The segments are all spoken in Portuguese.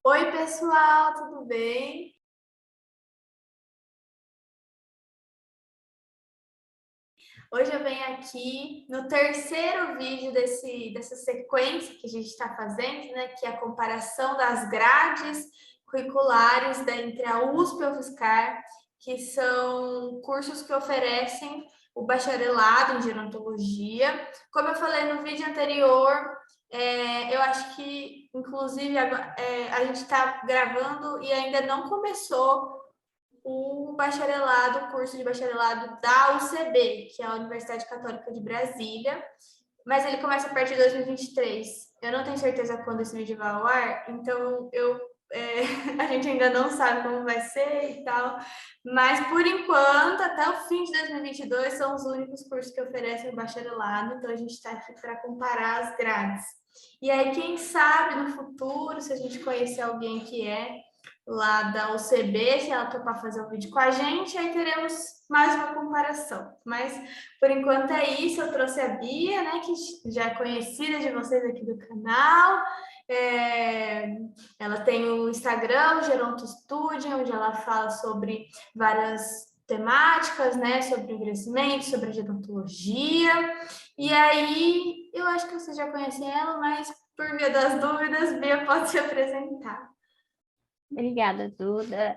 Oi, pessoal, tudo bem? Hoje eu venho aqui no terceiro vídeo dessa sequência que a gente está fazendo, né? Que é a comparação das grades curriculares entre a USP e a UFSCar, que são cursos que oferecem o bacharelado em gerontologia. Como eu falei no vídeo anterior, eu acho que, inclusive, a gente está gravando e ainda não começou o curso de bacharelado da UCB, que é a Universidade Católica de Brasília, mas ele começa a partir de 2023. Eu não tenho certeza quando esse vídeo vai ao ar, então a gente ainda não sabe como vai ser e tal, mas por enquanto, até o fim de 2022, são os únicos cursos que oferecem o bacharelado, então a gente está aqui para comparar as grades. E aí, quem sabe no futuro, se a gente conhecer alguém que é lá da UCB, se ela topar fazer um vídeo com a gente, aí teremos mais uma comparação. Mas, por enquanto, é isso. Eu trouxe a Bia, né, que já é conhecida de vocês aqui do canal. Ela tem o Instagram, o Geronto Studio, onde ela fala sobre várias temáticas, né, sobre o crescimento, sobre a gerontologia. E aí, eu acho que vocês já conhecem ela, mas por via das dúvidas, Bia pode se apresentar. Obrigada, Duda.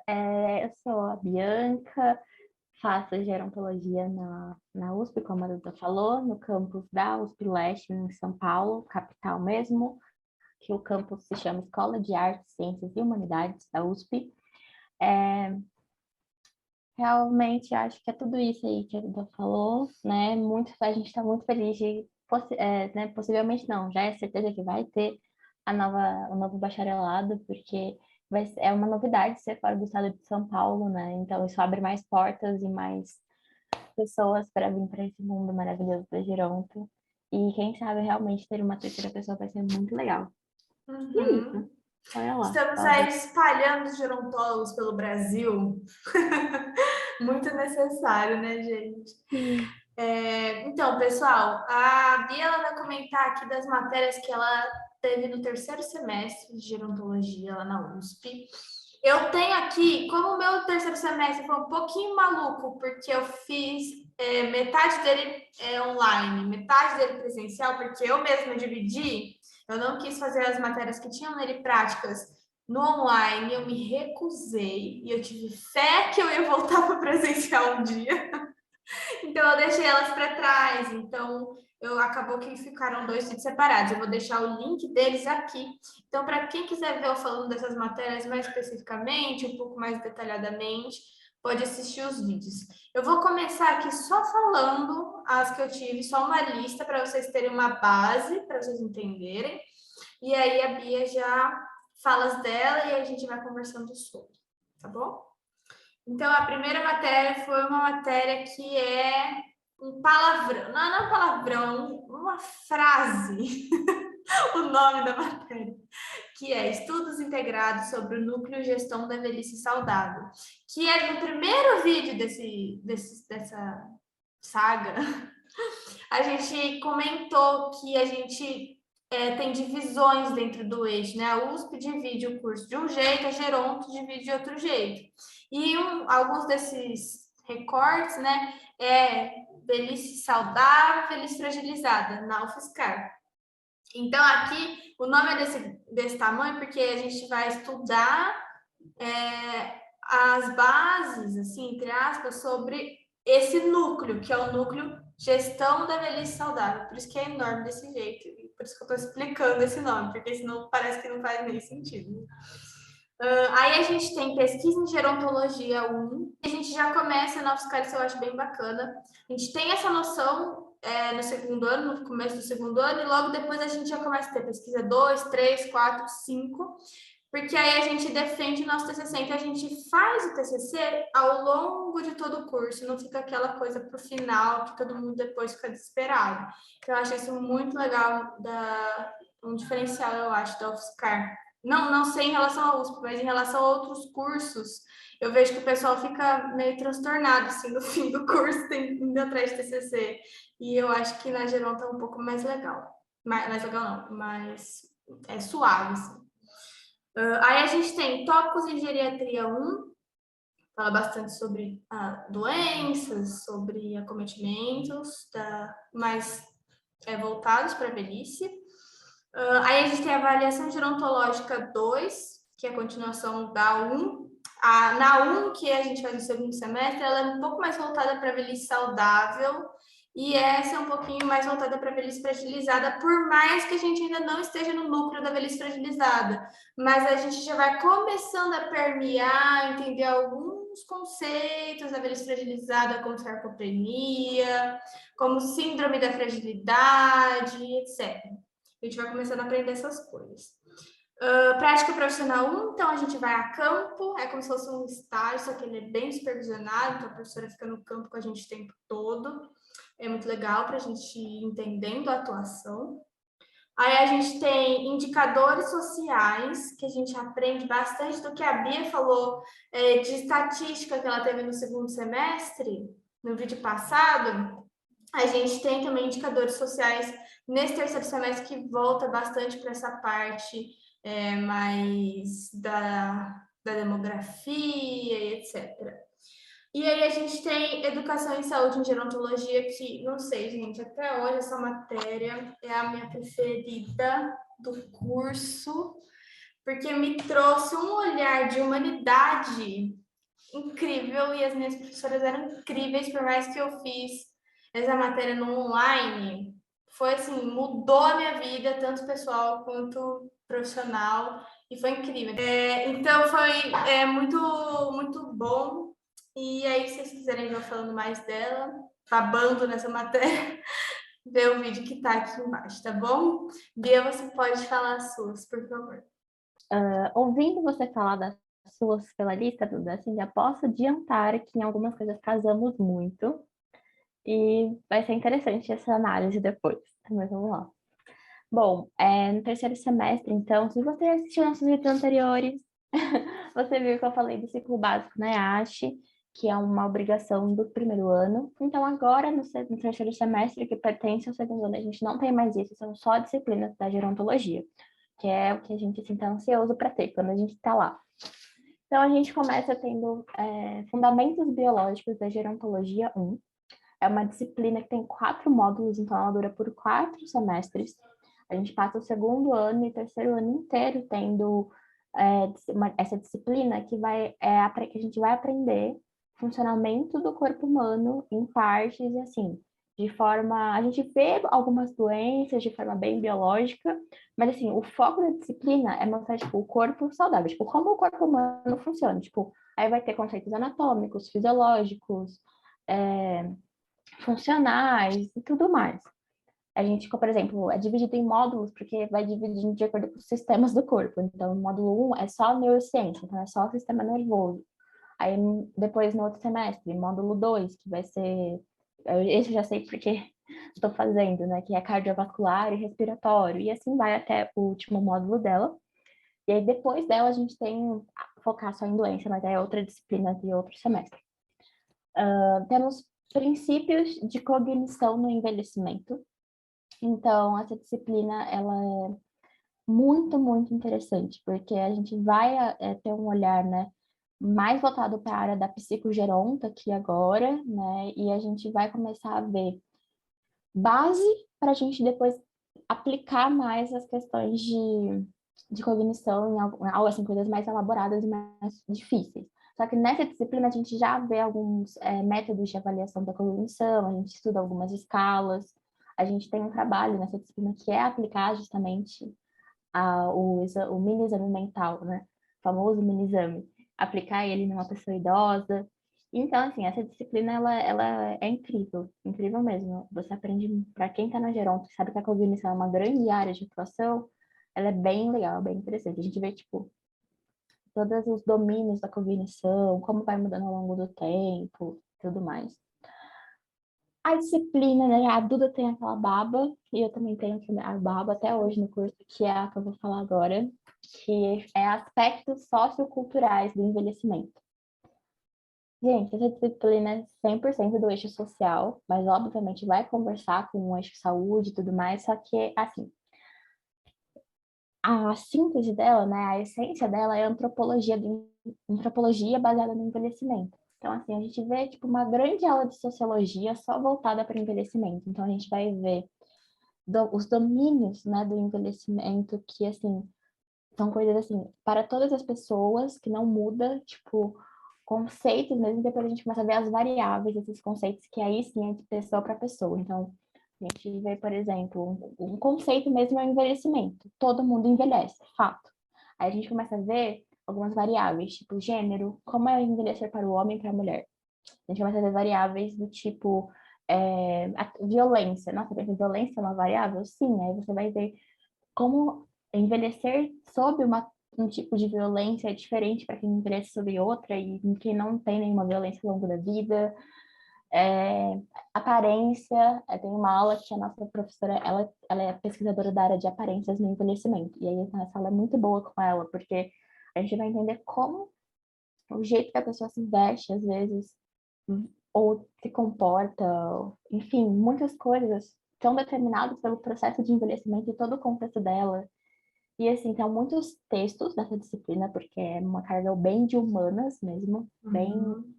Eu sou a Bianca, faço gerontologia na USP, como a Duda falou, no campus da USP Leste, em São Paulo, capital mesmo, que o campus se chama Escola de Artes, Ciências e Humanidades da USP. Realmente acho que é tudo isso aí que a Duda falou, né? A gente está muito feliz de, né, possivelmente não, já é certeza que vai ter o novo bacharelado, porque é uma novidade ser fora do estado de São Paulo, né? Então isso abre mais portas e mais pessoas para vir para esse mundo maravilhoso da Geronto. E quem sabe realmente ter uma terceira pessoa vai ser muito legal. E é Uhum. isso. Olha lá. Estamos aí espalhando os gerontólogos pelo Brasil. Muito necessário, né, gente? Sim. Então, pessoal, a Bia ela vai comentar aqui das matérias que ela teve no terceiro semestre de gerontologia lá na USP. Eu tenho aqui, como o meu terceiro semestre foi um pouquinho maluco, porque eu fiz metade dele online, metade dele presencial, porque eu mesma dividi, eu não quis fazer as matérias que tinham nele práticas no online, eu me recusei e eu tive fé que eu ia voltar para o presencial um dia. Então, eu deixei elas para trás. Então, acabou que ficaram dois vídeos separados. Eu vou deixar o link deles aqui. Então, para quem quiser ver eu falando dessas matérias mais especificamente, um pouco mais detalhadamente, pode assistir os vídeos. Eu vou começar aqui só falando as que eu tive, só uma lista para vocês terem uma base, para vocês entenderem. E aí a Bia já fala as dela e a gente vai conversando sobre, tá bom? Então, a primeira matéria foi uma matéria que é um palavrão, não é um palavrão, uma frase, o nome da matéria, que é Estudos Integrados sobre o Núcleo Gestão da Velhice Saudável, que é no primeiro vídeo dessa saga, a gente comentou que a gente tem divisões dentro do eixo, né? A USP divide o curso de um jeito, a Geronto divide de outro jeito. E alguns desses recortes, né, velhice saudável, velhice fragilizada, na UFSCar. Então, aqui, o nome é desse tamanho porque a gente vai estudar as bases, assim, entre aspas, sobre esse núcleo, que é o núcleo Gestão da Velhice Saudável. Por isso que é enorme desse jeito. E por isso que eu estou explicando esse nome, porque senão parece que não faz nem sentido. Aí a gente tem pesquisa em gerontologia 1. A gente já começa na UFSCar, isso eu acho bem bacana. A gente tem essa noção no segundo ano, no começo do segundo ano, e logo depois a gente já começa a ter pesquisa 2, 3, 4, 5. Porque aí a gente defende o nosso TCC, então a gente faz o TCC ao longo de todo o curso, não fica aquela coisa para o final que todo mundo depois fica desesperado. Então eu acho isso muito legal, um diferencial, eu acho, da UFSCar. Não sei em relação à USP, mas em relação a outros cursos, eu vejo que o pessoal fica meio transtornado, assim, no fim do curso, indo atrás de TCC. E eu acho que na geral tá um pouco mais legal. Mais legal não, mais suave, assim. Aí a gente tem tópicos em geriatria 1, fala bastante sobre doenças, sobre acometimentos, mais voltados para a velhice. Aí a gente tem a avaliação gerontológica 2, que é a continuação da 1. Na 1, que a gente faz no segundo semestre, ela é um pouco mais voltada para a velhice saudável, e essa é um pouquinho mais voltada para a velhice fragilizada, por mais que a gente ainda não esteja no núcleo da velhice fragilizada. Mas a gente já vai começando a permear, entender alguns conceitos da velhice fragilizada, como sarcopenia, como síndrome da fragilidade, etc. A gente vai começando a aprender essas coisas. Prática profissional 1, então a gente vai a campo, é como se fosse um estágio, só que ele é bem supervisionado, então a professora fica no campo com a gente o tempo todo. É muito legal para a gente ir entendendo a atuação. Aí a gente tem indicadores sociais, que a gente aprende bastante do que a Bia falou de estatística que ela teve no segundo semestre, no vídeo passado. A gente tem também indicadores sociais nesse terceiro semestre que volta bastante para essa parte mais da demografia e etc. E aí a gente tem educação em saúde em gerontologia, que, não sei, gente, até hoje essa matéria é a minha preferida do curso, porque me trouxe um olhar de humanidade incrível e as minhas professoras eram incríveis, por mais que eu fiz essa matéria no online, foi assim, mudou a minha vida, tanto pessoal quanto profissional, e foi incrível. Então foi muito, muito bom. E aí, se vocês quiserem ver falando mais dela, babando nessa matéria, vê o vídeo que tá aqui embaixo, tá bom? Bia, você pode falar as suas, por favor. Ouvindo você falar das suas pela lista, Duda, assim, já posso adiantar que em algumas coisas casamos muito e vai ser interessante essa análise depois. Mas vamos lá. Bom, no terceiro semestre, então, se você assistiu nossos vídeos anteriores, você viu que eu falei do ciclo básico na EASH, que é uma obrigação do primeiro ano. Então, agora, no terceiro semestre, que pertence ao segundo ano, a gente não tem mais isso, são só disciplinas da gerontologia, que é o que a gente assim, tá ansioso para ter quando a gente está lá. Então, a gente começa tendo Fundamentos Biológicos da Gerontologia 1. É uma disciplina que tem 4 módulos, então ela dura por 4 semestres. A gente passa o segundo ano e o terceiro ano inteiro tendo essa disciplina que que a gente vai aprender funcionamento do corpo humano em partes, assim, de forma... A gente vê algumas doenças de forma bem biológica, mas, assim, o foco da disciplina é mostrar, tipo, o corpo saudável, tipo, como o corpo humano funciona, tipo, aí vai ter conceitos anatômicos, fisiológicos, funcionais e tudo mais. A gente, por exemplo, é dividido em módulos, porque vai dividindo de acordo com os sistemas do corpo. Então, o módulo 1 é só neurociência, então é só o sistema nervoso. Aí, depois, no outro semestre, módulo 2, que vai ser... Esse eu já sei porque estou fazendo, né? Que é cardiovascular e respiratório. E assim vai até o último módulo dela. E aí, depois dela, a gente tem focar só em doença, mas é outra disciplina de outro semestre. Temos princípios de cognição no envelhecimento. Então, essa disciplina, ela é muito, muito interessante, porque a gente vai ter um olhar, né, mais voltado para a área da psicogeronta aqui agora, né, e a gente vai começar a ver base para a gente depois aplicar mais as questões de cognição em algo assim, coisas mais elaboradas e mais difíceis. Só que nessa disciplina a gente já vê alguns métodos de avaliação da cognição, a gente estuda algumas escalas, a gente tem um trabalho nessa disciplina que é aplicar justamente o mini exame mental, né? O famoso mini exame, aplicar ele numa pessoa idosa. Então, assim, essa disciplina, ela é incrível, incrível mesmo. Você aprende, para quem está na Geronto, sabe que a cognição é uma grande área de atuação, ela é bem legal, bem interessante. A gente vê, tipo, todos os domínios da cognição, como vai mudando ao longo do tempo, tudo mais. A disciplina, né? A Duda tem aquela baba, e eu também tenho a baba até hoje no curso, que é a que eu vou falar agora, que é aspectos socioculturais do envelhecimento. Gente, essa disciplina é 100% do eixo social, mas obviamente vai conversar com o eixo saúde e tudo mais, só que, assim, a síntese dela, né, a essência dela é a antropologia baseada no envelhecimento. Então, assim, a gente vê, tipo, uma grande aula de sociologia só voltada para o envelhecimento. Então, a gente vai ver os domínios, né, do envelhecimento, que, assim, são coisas, assim, para todas as pessoas, que não muda, tipo, conceitos mesmo, depois a gente começa a ver as variáveis desses conceitos, que aí sim é de pessoa para pessoa. Então, a gente vê, por exemplo, um conceito mesmo é o envelhecimento. Todo mundo envelhece, fato. Aí a gente começa a ver algumas variáveis, tipo gênero, como é envelhecer para o homem e para a mulher. A gente começa a ver variáveis do tipo a violência. Nossa, violência é uma variável? Sim, aí você vai ver como envelhecer sob um tipo de violência é diferente para quem envelhece sob outra e quem não tem nenhuma violência ao longo da vida. Aparência, tem uma aula que a nossa professora, ela é pesquisadora da área de aparências no envelhecimento, e aí essa aula é muito boa com ela, porque a gente vai entender como o jeito que a pessoa se veste, às vezes, ou se comporta, enfim, muitas coisas são determinadas pelo processo de envelhecimento e todo o contexto dela. E assim, tem muitos textos dessa disciplina, porque é uma carga bem de humanas mesmo, bem Uhum.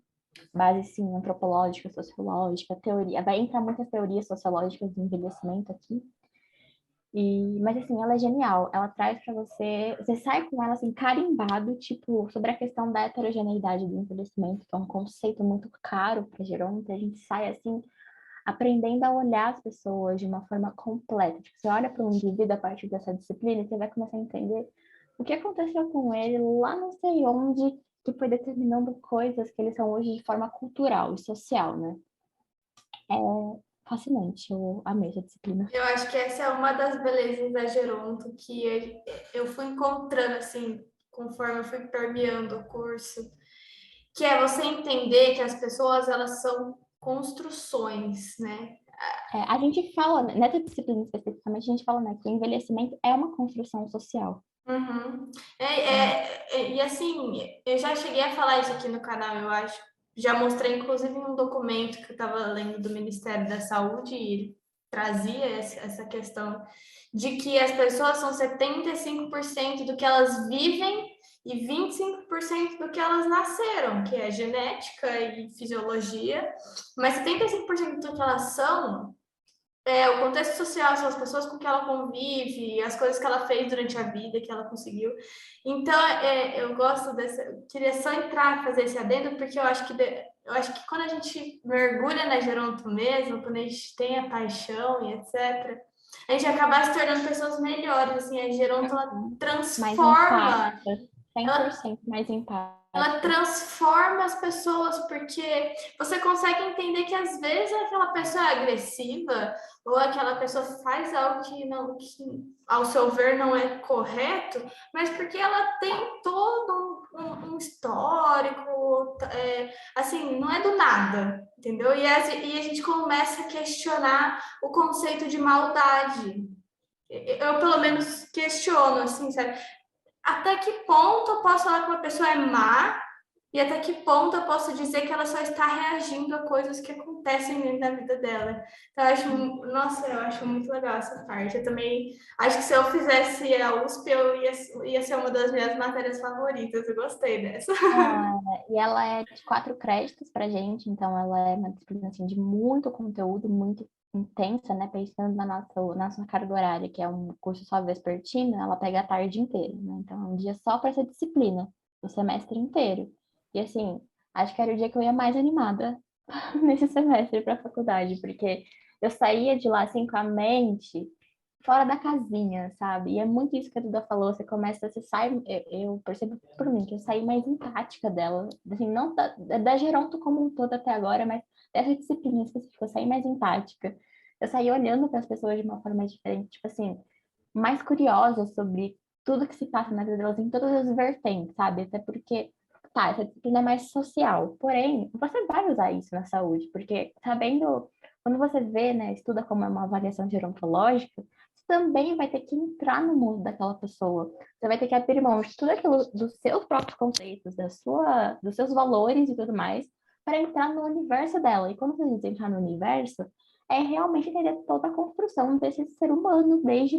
base sim, antropológica, sociológica, teoria. Vai entrar muitas teorias sociológicas do envelhecimento aqui. Mas assim, ela é genial. Ela traz para você sai com ela assim carimbado, tipo, sobre a questão da heterogeneidade do envelhecimento, que é um conceito muito caro para geronta. A gente sai assim aprendendo a olhar as pessoas de uma forma completa. Tipo, você olha para um indivíduo a partir dessa disciplina e você vai começar a entender o que aconteceu com ele lá não sei onde, que foi determinando coisas que eles são hoje de forma cultural e social, né? É fascinante, eu amei essa disciplina. Eu acho que essa é uma das belezas da Geronto que eu fui encontrando assim, conforme eu fui permeando o curso, que é você entender que as pessoas elas são construções, né? A gente fala, nessa disciplina especificamente, a gente fala, né, que o envelhecimento é uma construção social. Uhum. Então, E assim, eu já cheguei a falar isso aqui no canal, eu acho. Já mostrei, inclusive, um documento que eu estava lendo do Ministério da Saúde, e ele trazia essa questão de que as pessoas são 75% do que elas vivem e 25% do que elas nasceram, que é genética e fisiologia, mas 75% do que elas são o contexto social são as pessoas com que ela convive, as coisas que ela fez durante a vida, que ela conseguiu. Então, eu gosto dessa. Queria só entrar, fazer esse adendo, porque eu acho que quando a gente mergulha na Geronto mesmo, quando a gente tem a paixão e etc., a gente acaba se tornando pessoas melhores. Assim, a Geronto ela mais transforma, empáticas, cem por ela cento mais ela empáticas. transforma as pessoas, porque você consegue entender que às vezes aquela pessoa é agressiva ou aquela pessoa faz algo que não, que, ao seu ver não é correto, mas porque ela tem todo um histórico, assim, não é do nada, entendeu? E a gente começa a questionar o conceito de maldade. Eu pelo menos questiono, assim, sabe? Até que ponto eu posso falar que uma pessoa é má e até que ponto eu posso dizer que ela só está reagindo a coisas que acontecem na vida dela. Então, nossa, eu acho muito legal essa parte. Eu também acho que se eu fizesse a USP, ia ser uma das minhas matérias favoritas. Eu gostei dessa. E ela é de 4 créditos pra gente, então ela é uma disciplina assim, de muito conteúdo, muito intensa, né? Pensando na nossa carga horária, que é um curso só vespertino, ela pega a tarde inteira, né? Então é um dia só para essa disciplina, o semestre inteiro. E assim, acho que era o dia que eu ia mais animada nesse semestre para a faculdade, porque eu saía de lá assim com a mente fora da casinha, sabe? E é muito isso que a Duda falou, você sai, eu percebo por mim que eu saí mais empática dela, assim, não da Geronto como um todo até agora, mas dessa disciplina específica, eu saí mais empática. Eu saí olhando para as pessoas de uma forma diferente, tipo assim, mais curiosa sobre tudo que se passa na vida delas em todas as vertentes, sabe? Até porque, tá, essa disciplina é mais social, porém, você vai usar isso na saúde, porque sabendo, quando você vê, né, estuda como é uma avaliação gerontológica, você também vai ter que entrar no mundo daquela pessoa. Você vai ter que abrir mão de tudo aquilo, dos seus próprios conceitos, dos seus valores e tudo mais, para entrar no universo dela. E quando você diz entrar no universo, é realmente entender toda a construção desse ser humano, desde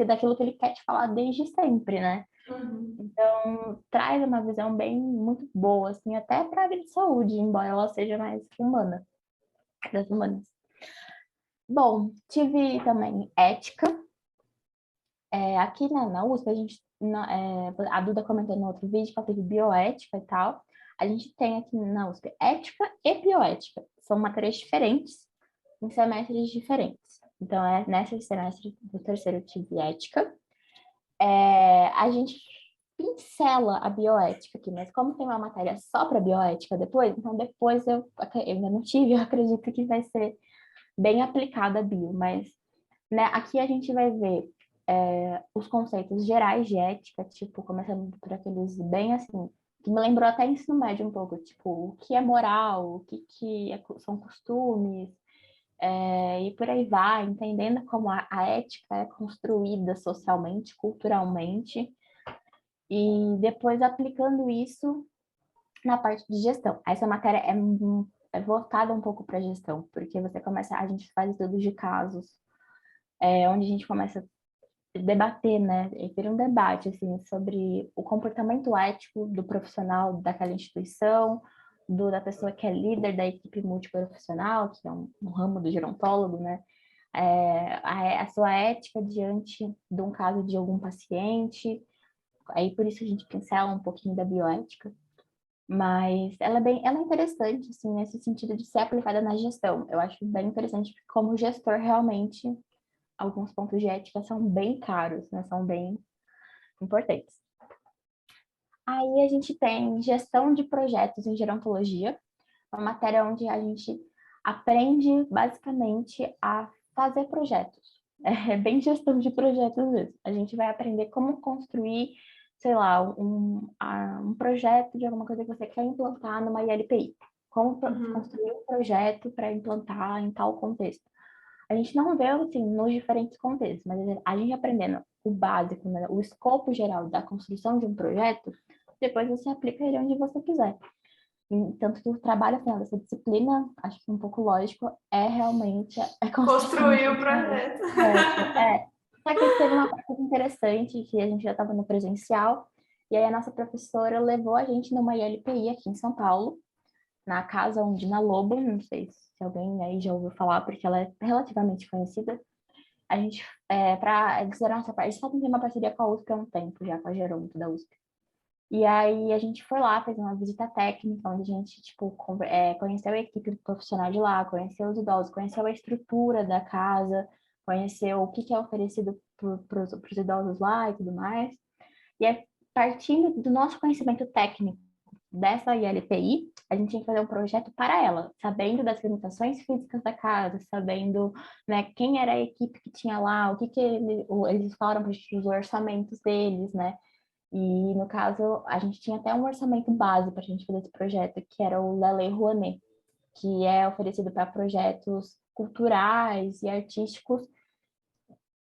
daquilo que ele quer te falar desde sempre, né? Uhum. Então, traz uma visão bem muito boa, assim, até para a área de saúde, embora ela seja mais humana, das humanas. Bom, tive também ética. Aqui na USP, a Duda comentou no outro vídeo que ela teve bioética e tal. A gente tem aqui na USP ética e bioética. São matérias diferentes, em semestres diferentes. Então, nesse semestre do terceiro eu tive ética. A gente pincela a bioética aqui, mas como tem uma matéria só para bioética depois, então depois eu ainda não tive, eu acredito que vai ser bem aplicada a bio, mas né, aqui a gente vai ver os conceitos gerais de ética, tipo, começando por aqueles bem assim, que me lembrou até ensino médio um pouco, tipo, o que é moral, são costumes, e por aí vai, entendendo como a ética é construída socialmente, culturalmente, e depois aplicando isso na parte de gestão. Essa matéria é voltada um pouco para gestão, porque a gente faz estudos de casos, onde a gente começa a debater, né, e ter um debate, assim, sobre o comportamento ético do profissional daquela instituição, da pessoa que é líder da equipe multiprofissional, que é um ramo do gerontólogo, né, a sua ética diante de um caso de algum paciente. Aí por isso a gente pincela um pouquinho da bioética, mas ela é interessante, assim, nesse sentido de ser aplicada na gestão. Eu acho bem interessante porque como gestor realmente alguns pontos de ética são bem caros, né? São bem importantes. Aí a gente tem gestão de projetos em gerontologia, uma matéria onde a gente aprende basicamente a fazer projetos. É bem gestão de projetos mesmo. A gente vai aprender como construir, sei lá, um projeto de alguma coisa que você quer implantar numa ILPI. Como Uhum. construir um projeto para implantar em tal contexto. A gente não vê, assim, nos diferentes contextos, mas a gente aprendendo o básico, né, o escopo geral da construção de um projeto, depois você aplica ele onde você quiser. Tanto que o trabalho final dessa disciplina, acho que um pouco lógico, é realmente a construção de Construir um o projeto. projeto. Só que teve uma parte interessante que a gente já estava no presencial, e aí a nossa professora levou a gente numa ILPI aqui em São Paulo, na Casa Undina Lobo, não sei se alguém aí já ouviu falar, porque ela é relativamente conhecida. A gente, eles fizeram essa parte, eles só tem uma parceria com a USP há um tempo já, com a Geronto da USP. E aí a gente foi lá, fez uma visita técnica, onde a gente, tipo, conheceu a equipe profissional de lá, conheceu os idosos, conheceu a estrutura da casa, conheceu o que é oferecido para os idosos lá e tudo mais. E aí, partindo do nosso conhecimento técnico dessa ILPI, a gente tinha que fazer um projeto para ela, sabendo das limitações físicas da casa, sabendo, né, quem era a equipe que tinha lá, eles falaram para os orçamentos deles, né? E, no caso, a gente tinha até um orçamento base para a gente fazer esse projeto, que era o La Lei Rouanet, que é oferecido para projetos culturais e artísticos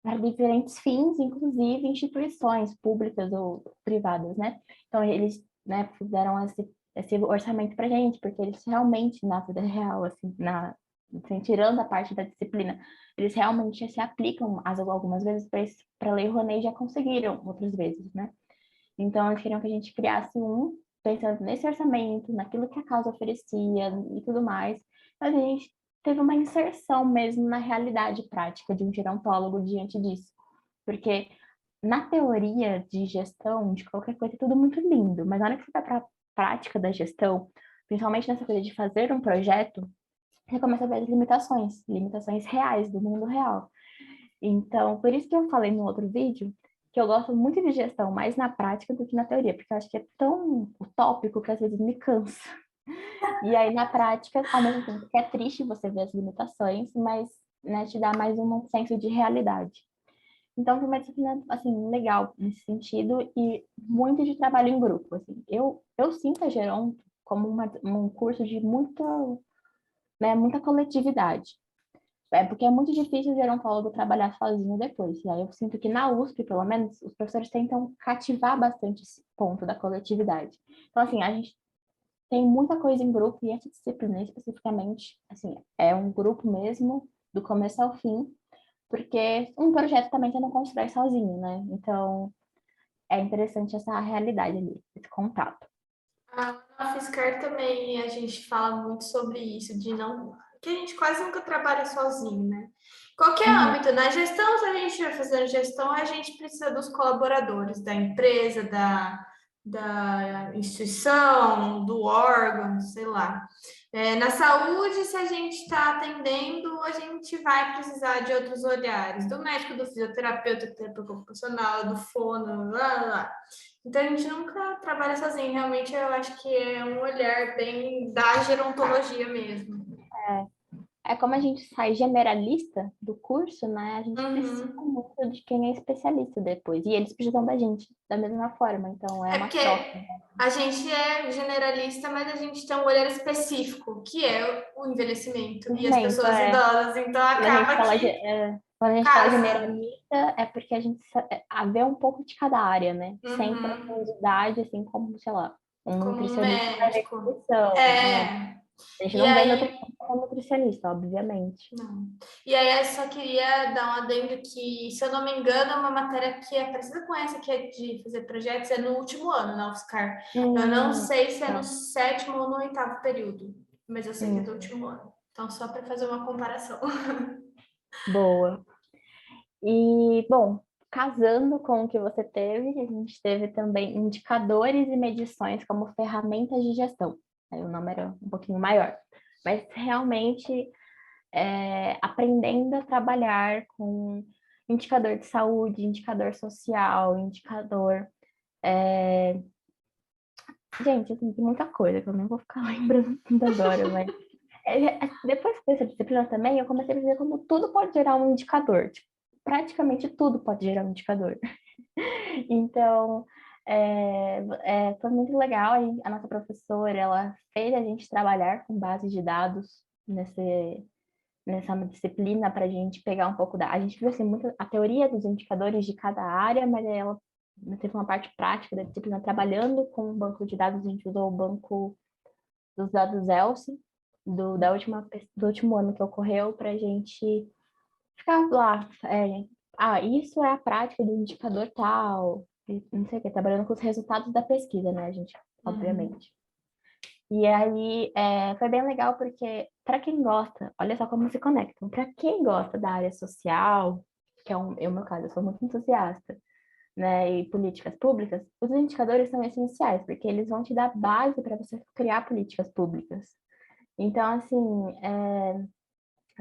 para diferentes fins, inclusive instituições públicas ou privadas, né? Então, eles, né, fizeram esse orçamento para a gente, porque eles realmente, na vida real, assim, tirando a parte da disciplina, eles realmente se aplicam algumas vezes para a Lei Rouanet, já conseguiram outras vezes, né? Então, eles queriam que a gente criasse pensando nesse orçamento, naquilo que a causa oferecia e tudo mais. Mas a gente teve uma inserção mesmo na realidade prática de um gerontólogo diante disso. Porque na teoria de gestão, de qualquer coisa, é tudo muito lindo, mas na hora que você vai para a prática da gestão, principalmente nessa coisa de fazer um projeto, você começa a ver as limitações reais do mundo real. Então, por isso que eu falei no outro vídeo que eu gosto muito de gestão mais na prática do que na teoria, porque eu acho que é tão utópico que às vezes me cansa. E aí, na prática, ao mesmo tempo que é triste você ver as limitações, mas, né, te dá mais um senso de realidade. Então, foi uma disciplina, assim, legal nesse sentido e muito de trabalho em grupo, assim. Eu sinto a Geronto como um curso de muita coletividade. Porque é muito difícil o gerontólogo trabalhar sozinho depois. E aí eu sinto que na USP, pelo menos, os professores tentam cativar bastante esse ponto da coletividade. Então, assim, a gente tem muita coisa em grupo, e essa disciplina especificamente, assim, é um grupo mesmo, do começo ao fim, porque um projeto também você não constrói sozinho, né? Então, é interessante essa realidade ali, esse contato. Na Fiscar também a gente fala muito sobre isso, de não. Que a gente quase nunca trabalha sozinho, né? Qualquer Uhum. âmbito, na gestão, se a gente estiver fazendo gestão, a gente precisa dos colaboradores, da empresa, da instituição, do órgão, sei lá. Na saúde, se a gente está atendendo, a gente vai precisar de outros olhares, do médico, do fisioterapeuta, do terapeuta ocupacional, do fono, lá, lá, lá. Então a gente nunca trabalha sozinho, realmente eu acho que é um olhar bem da gerontologia mesmo. É como a gente sai generalista do curso, né? A gente precisa Uhum. muito de quem é especialista depois. E eles precisam da gente da mesma forma. Então, é É uma porque troca. a gente é generalista, mas a gente tem um olhar específico, que é o envelhecimento e as Movimento, pessoas é. idosas. Então Quando a gente acaba fala, que quando a gente fala casa. generalista, é porque a gente vê um pouco de cada área, né? Sem Uhum. profundidade, assim como, sei lá, um Como um nutricionista vai ver médico. nutrição, né? É. A gente E não vê aí nutrição como nutricionista, obviamente. Não. E aí, eu só queria dar um adendo que, se eu não me engano, é uma matéria que é parecida com essa, que é de fazer projetos, é no último ano, na UFSCar. Eu não sei se é no Tá. sétimo ou no oitavo período, mas eu sei que é do Hum, último ano. Então, só para fazer uma comparação. boa. E, bom, casando com o que você teve, a gente teve também indicadores e medições como ferramentas de gestão. Aí o nome era um pouquinho maior. Mas realmente aprendendo a trabalhar com indicador de saúde, indicador social, indicador. Gente, assim, tem muita coisa que eu nem vou ficar lembrando tudo agora, mas depois que essa disciplina também, eu comecei a ver como tudo pode gerar um indicador. Tipo, praticamente tudo pode gerar um indicador. Então, foi muito legal. A nossa professora, ela fez a gente trabalhar com bases de dados nessa disciplina para a gente pegar um pouco da. A gente viu assim, muito a teoria dos indicadores de cada área, mas aí ela teve uma parte prática da disciplina trabalhando com o banco de dados. A gente usou o banco dos dados ELSE do último ano que ocorreu para a gente ficar lá. Isso é a prática do indicador tal, e não sei o que, trabalhando com os resultados da pesquisa, né, a gente, Uhum. obviamente. E aí foi bem legal porque, para quem gosta, olha só como se conectam. Para quem gosta da área social, que é o meu caso, eu sou muito entusiasta, né, e políticas públicas, os indicadores são essenciais, porque eles vão te dar base para você criar políticas públicas. Então, assim,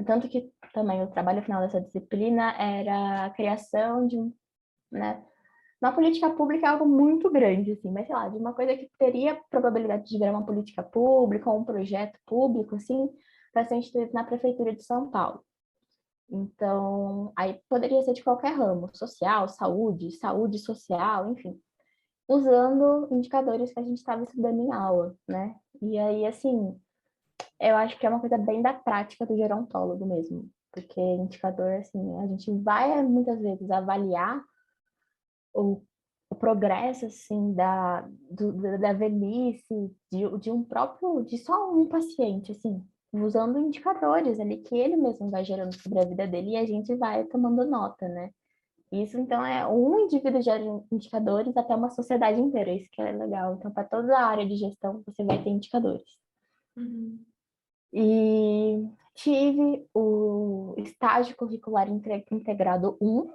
tanto que também o trabalho final dessa disciplina era a criação de né, uma política pública é algo muito grande, assim, mas sei lá, de uma coisa que teria probabilidade de virar uma política pública ou um projeto público, assim, para ser instituído na Prefeitura de São Paulo. Então, aí poderia ser de qualquer ramo, social, saúde, saúde social, enfim, usando indicadores que a gente estava estudando em aula, né? E aí, assim, eu acho que é uma coisa bem da prática do gerontólogo mesmo, porque indicador, assim, a gente vai muitas vezes avaliar o, o progresso, assim, da velhice, de um próprio, de só um paciente, assim, usando indicadores ali que ele mesmo vai gerando sobre a vida dele e a gente vai tomando nota, né? Isso, então, é um indivíduo gera indicadores até uma sociedade inteira, isso que é legal. Então, para toda a área de gestão, você vai ter indicadores. Uhum. E tive o estágio curricular integrado 1,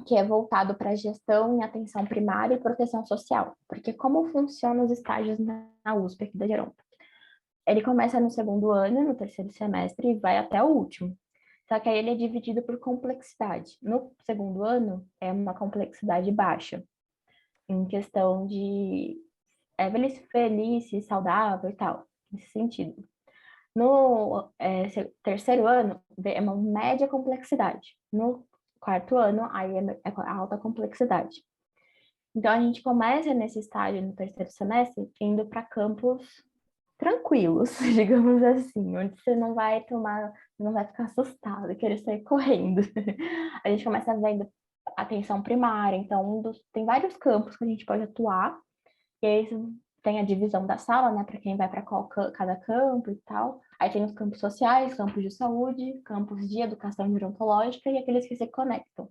que é voltado para gestão em atenção primária e proteção social. Porque como funcionam os estágios na USP aqui da Geronto? Ele começa no segundo ano, no terceiro semestre, e vai até o último. Só que aí ele é dividido por complexidade. No segundo ano, é uma complexidade baixa, em questão de velhice feliz, saudável e tal, nesse sentido. No terceiro ano, é uma média complexidade. No quarto ano, aí é a alta complexidade. Então, a gente começa nesse estágio no terceiro semestre indo para campos tranquilos, digamos assim, onde você não vai ficar assustado, querer sair correndo. A gente começa vendo atenção primária, então tem vários campos que a gente pode atuar, e aí tem a divisão da sala, né, para quem vai para cada campo e tal. Aí tem os campos sociais, campos de saúde, campos de educação gerontológica e aqueles que se conectam.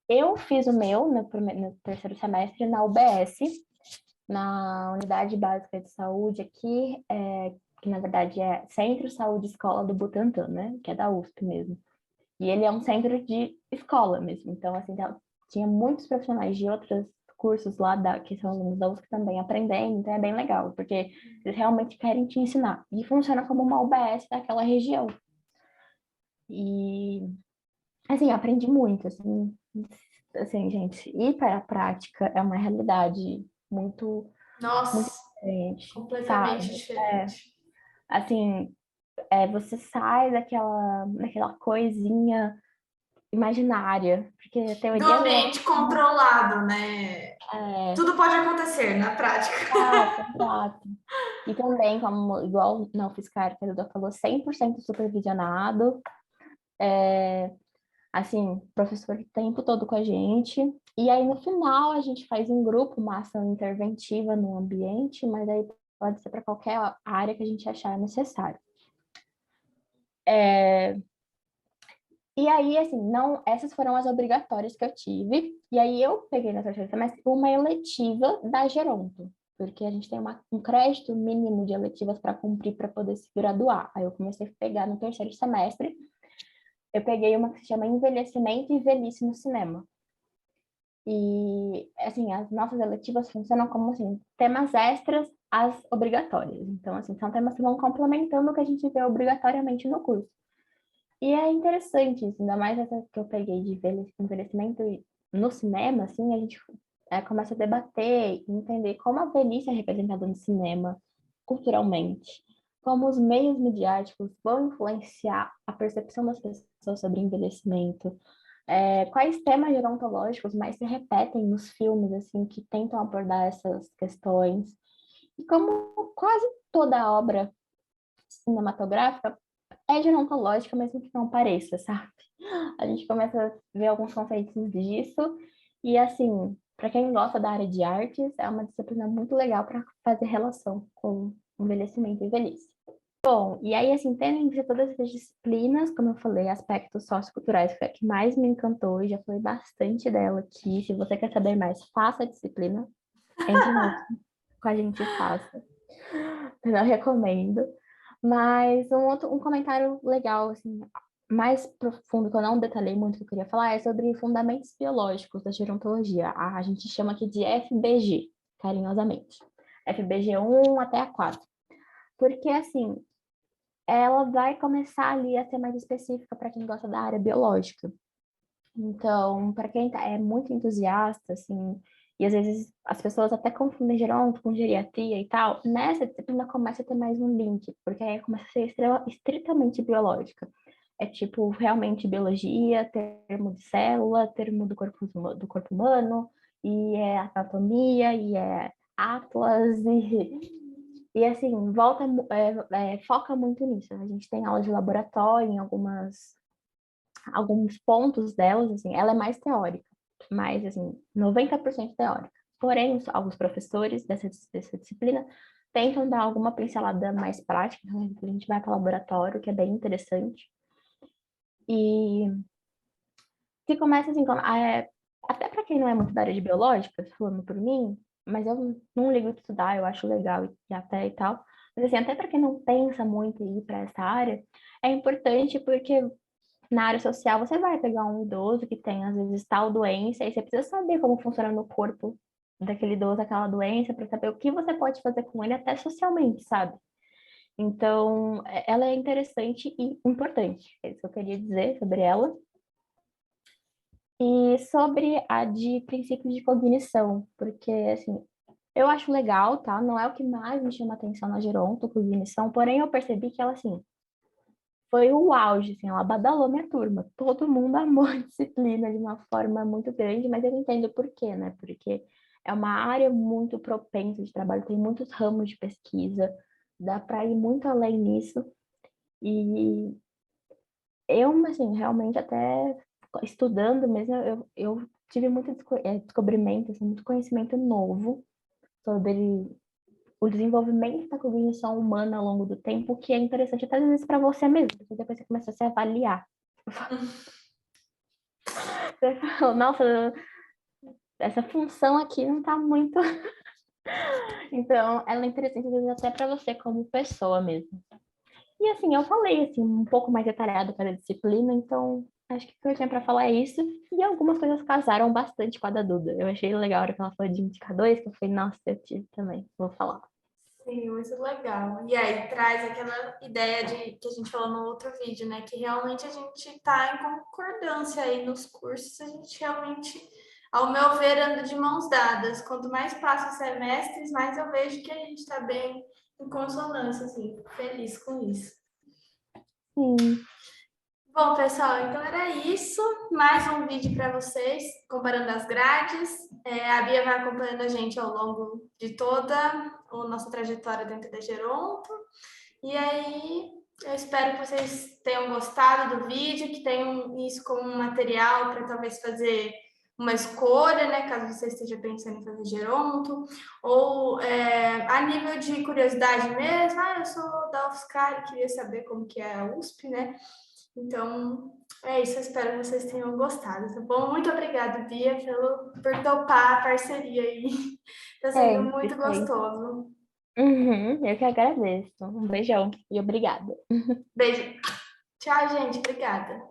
Eu fiz o meu no terceiro semestre na UBS, na Unidade Básica de Saúde aqui, que na verdade é Centro Saúde Escola do Butantã, né, que é da USP mesmo. E ele é um centro de escola mesmo. Então, assim, tinha muitos profissionais de outros cursos lá, que são alunos da USP também aprendendo, então é bem legal, porque eles realmente querem te ensinar. E funciona como uma UBS daquela região. E, assim, eu aprendi muito, assim, gente, ir para a prática é uma realidade muito, muito Nossa, diferente, completamente sabe? diferente. Assim, você sai daquela coisinha imaginária, porque a Do teoria ambiente controlado, né? é, Tudo pode acontecer na prática. exato. E também, como igual não fiz carta, que a Duda falou, 100% supervisionado, assim, professor o tempo todo com a gente. E aí, no final, a gente faz em grupo uma ação interventiva no ambiente, mas aí pode ser para qualquer área que a gente achar necessário. E aí, assim, não, essas foram as obrigatórias que eu tive. E aí eu peguei na terceira semestre uma eletiva da Geronto, porque a gente tem um crédito mínimo de eletivas para cumprir para poder se graduar. Aí eu comecei a pegar no terceiro semestre, eu peguei uma que se chama Envelhecimento e Velhice no Cinema. E, assim, as nossas eletivas funcionam como, assim, temas extras às obrigatórias. Então, assim, são temas que vão complementando o que a gente vê obrigatoriamente no curso. E é interessante isso, ainda mais essa que eu peguei de envelhecimento no cinema, assim, a gente começa a debater e entender como a velhice é representada no cinema, culturalmente, como os meios midiáticos vão influenciar a percepção das pessoas sobre envelhecimento, quais temas gerontológicos mais se repetem nos filmes, assim, que tentam abordar essas questões, e como quase toda obra cinematográfica é gerontológica, mesmo que não pareça, sabe? A gente começa a ver alguns conceitos disso, e assim, para quem gosta da área de artes, é uma disciplina muito legal para fazer relação com envelhecimento e velhice. Bom, e aí, assim, tendo em vista todas essas disciplinas, como eu falei, aspectos socioculturais foi a que mais me encantou, e já falei bastante dela aqui. Se você quer saber mais, faça a disciplina, entre no com a gente e faça. Eu não recomendo. Mas um comentário legal, assim, mais profundo, que eu não detalhei muito, que eu queria falar, é sobre fundamentos biológicos da gerontologia. A gente chama aqui de FBG, carinhosamente. FBG 1 até a 4. Porque, assim, ela vai começar ali a ser mais específica para quem gosta da área biológica. Então, para quem é muito entusiasta, assim, e às vezes as pessoas até confundem geronto com geriatria e tal, nessa disciplina começa a ter mais um link, porque aí começa a ser estritamente biológica. É tipo, realmente biologia, termo de célula, termo do corpo humano, e é anatomia, e é atlas, e assim, foca muito nisso. A gente tem aula de laboratório em alguns pontos delas, assim, ela é mais teórica, mais, assim, 90% teórica. Porém, alguns professores dessa disciplina tentam dar alguma pincelada mais prática, então a gente vai para o laboratório, que é bem interessante. E se começa assim, até para quem não é muito da área de biológica, falando por mim, mas eu não ligo de estudar, eu acho legal e até e tal. Mas assim, até para quem não pensa muito em ir para essa área, é importante porque na área social, você vai pegar um idoso que tem, às vezes, tal doença, e você precisa saber como funciona no corpo daquele idoso aquela doença, para saber o que você pode fazer com ele, até socialmente, sabe? Então, ela é interessante e importante. É isso que eu queria dizer sobre ela. E sobre a de princípios de cognição, porque, assim, eu acho legal, tá? Não é o que mais me chama atenção na geronto, cognição, porém eu percebi que ela, assim, foi o auge, assim, ela badalou minha turma. Todo mundo amou a disciplina de uma forma muito grande, mas eu entendo por quê, né? Porque é uma área muito propensa de trabalho, tem muitos ramos de pesquisa, dá para ir muito além nisso. E eu, assim, realmente até estudando mesmo, eu tive muito descobrimento, assim, muito conhecimento novo sobre o desenvolvimento da cognição humana ao longo do tempo, que é interessante até às vezes para você mesmo, porque depois você começa a se avaliar. Você fala, nossa, essa função aqui não tá muito. Então, ela é interessante às vezes até para você como pessoa mesmo. E assim, eu falei assim um pouco mais detalhado para a disciplina, então acho que o que eu tinha para falar é isso. E algumas coisas casaram bastante com a da Duda. Eu achei legal a hora que ela falou de indicadores, que eu falei, nossa, eu tive também, vou falar. Sim, muito legal. E aí traz aquela ideia de que a gente falou no outro vídeo, né? Que realmente a gente está em concordância aí nos cursos, a gente realmente, ao meu ver, anda de mãos dadas. Quanto mais passa os semestres, mais eu vejo que a gente está bem em consonância, assim, feliz com isso. Sim, Bom, pessoal, então era isso. Mais um vídeo para vocês, comparando as grades. A Bia vai acompanhando a gente ao longo de toda a nossa trajetória dentro da Geronto. E aí, eu espero que vocês tenham gostado do vídeo, que tenham isso como um material para talvez fazer uma escolha, né? Caso você esteja pensando em fazer Geronto, ou a nível de curiosidade mesmo, eu sou da UFSCar e queria saber como que é a USP, né? Então, é isso. Eu espero que vocês tenham gostado, tá bom? Muito obrigada, Bia, por topar a parceria aí. Tá sendo muito perfeito. gostoso. Uhum, eu que agradeço. Um beijão e obrigada. Beijo. Tchau, gente. Obrigada.